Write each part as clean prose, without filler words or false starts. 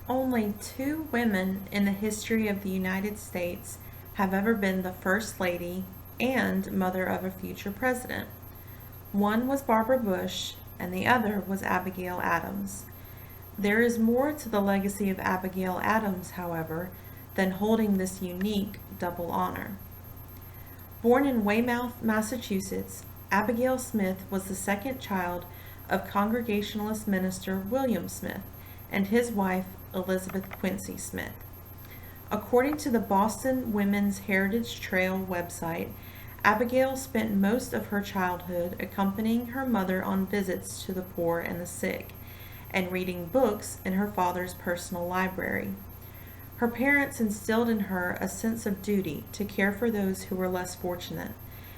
Only two women in the history of the United States have ever been the First Lady and mother of a future president. One was Barbara Bush, and the other was Abigail Adams. There is more to the legacy of Abigail Adams, however, than holding this unique double honor. Born in Weymouth, Massachusetts, Abigail Smith was the second child of Congregationalist minister William Smith and his wife Elizabeth Quincy Smith. According to the Boston Women's Heritage Trail website, Abigail spent most of her childhood accompanying her mother on visits to the poor and the sick, and reading books in her father's personal library. Her parents instilled in her a sense of duty to care for those who were less fortunate,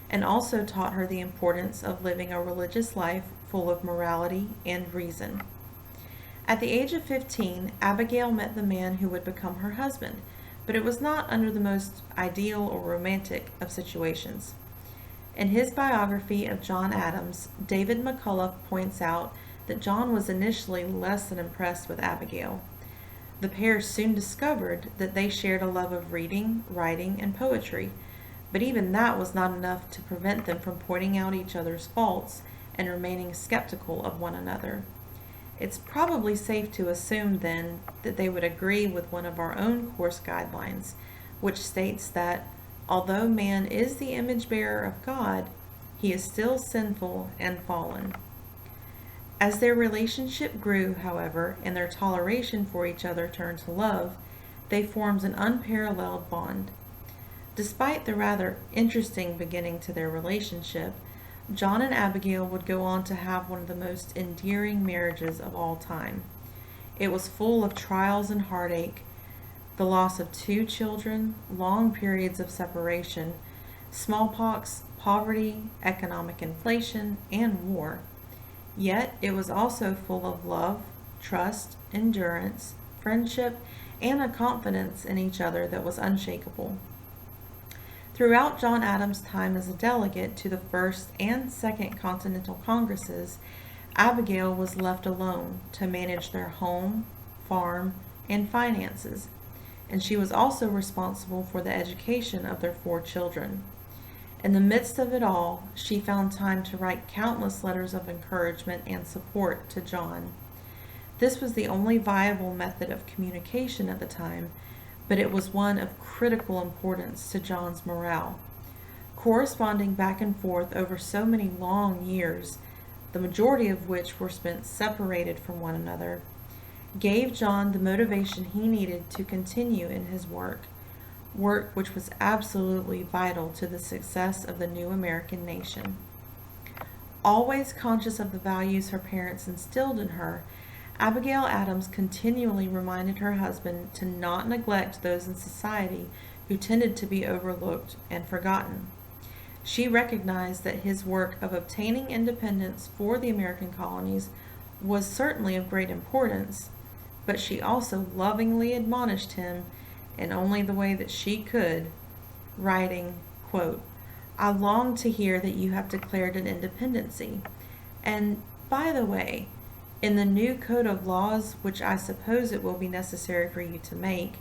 and also taught her the importance of living a religious life full of morality and reason. At the age of 15, Abigail met the man who would become her husband, but it was not under the most ideal or romantic of situations. In his biography of John Adams, David McCullough points out that John was initially less than impressed with Abigail. The pair soon discovered that they shared a love of reading, writing, and poetry, but even that was not enough to prevent them from pointing out each other's faults and remaining skeptical of one another. It's probably safe to assume, then, that they would agree with one of our own course guidelines, which states that although man is the image bearer of God, he is still sinful and fallen. As their relationship grew, however, and their toleration for each other turned to love, they formed an unparalleled bond. Despite the rather interesting beginning to their relationship, John and Abigail would go on to have one of the most endearing marriages of all time. It was full of trials and heartache, the loss of two children, long periods of separation, smallpox, poverty, economic inflation, and war. Yet it was also full of love, trust, endurance, friendship, and a confidence in each other that was unshakable. Throughout John Adams' time as a delegate to the First and Second Continental Congresses, Abigail was left alone to manage their home, farm, and finances, and she was also responsible for the education of their 4 children. In the midst of it all, she found time to write countless letters of encouragement and support to John. This was the only viable method of communication at the time, but it was one of critical importance to John's morale. Corresponding back and forth over so many long years, the majority of which were spent separated from one another, gave John the motivation he needed to continue in his work which was absolutely vital to the success of the new American nation. Always conscious of the values her parents instilled in her, Abigail Adams continually reminded her husband to not neglect those in society who tended to be overlooked and forgotten. She recognized that his work of obtaining independence for the American colonies was certainly of great importance, but she also lovingly admonished him in only the way that she could, writing, quote, "I long to hear that you have declared an independency. And, by the way, in the new code of laws, which I suppose it will be necessary for you to make,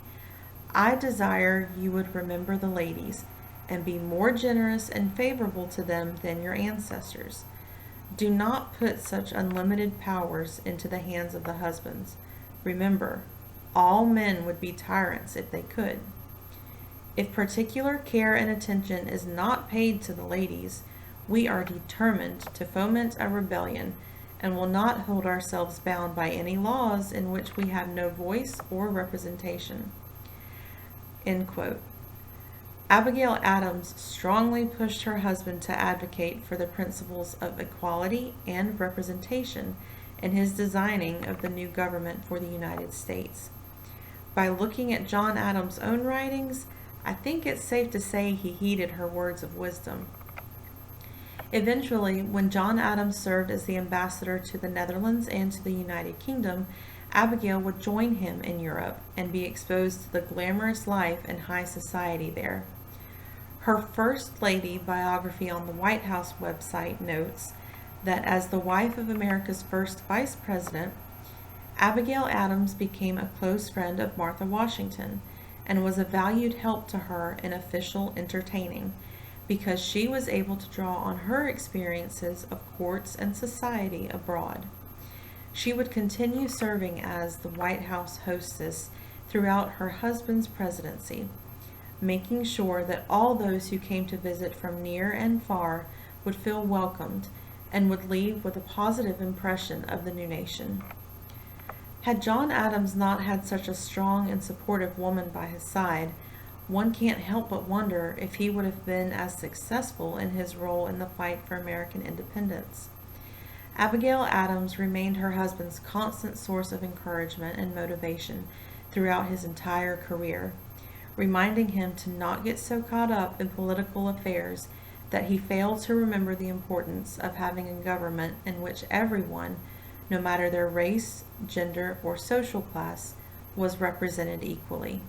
I desire you would remember the ladies, and be more generous and favorable to them than your ancestors. Do not put such unlimited powers into the hands of the husbands. Remember, all men would be tyrants if they could. If particular care and attention is not paid to the ladies, we are determined to foment a rebellion and will not hold ourselves bound by any laws in which we have no voice or representation." End quote. Abigail Adams strongly pushed her husband to advocate for the principles of equality and representation in his designing of the new government for the United States. By looking at John Adams' own writings, I think it's safe to say he heeded her words of wisdom. Eventually, when John Adams served as the ambassador to the Netherlands and to the United Kingdom, Abigail would join him in Europe and be exposed to the glamorous life and high society there. Her First Lady biography on the White House website notes that as the wife of America's first vice president, Abigail Adams became a close friend of Martha Washington and was a valued help to her in official entertaining because she was able to draw on her experiences of courts and society abroad. She would continue serving as the White House hostess throughout her husband's presidency, making sure that all those who came to visit from near and far would feel welcomed and would leave with a positive impression of the new nation. Had John Adams not had such a strong and supportive woman by his side, one can't help but wonder if he would have been as successful in his role in the fight for American independence. Abigail Adams remained her husband's constant source of encouragement and motivation throughout his entire career, reminding him to not get so caught up in political affairs that he failed to remember the importance of having a government in which everyone, no matter their race, gender, or social class, was represented equally.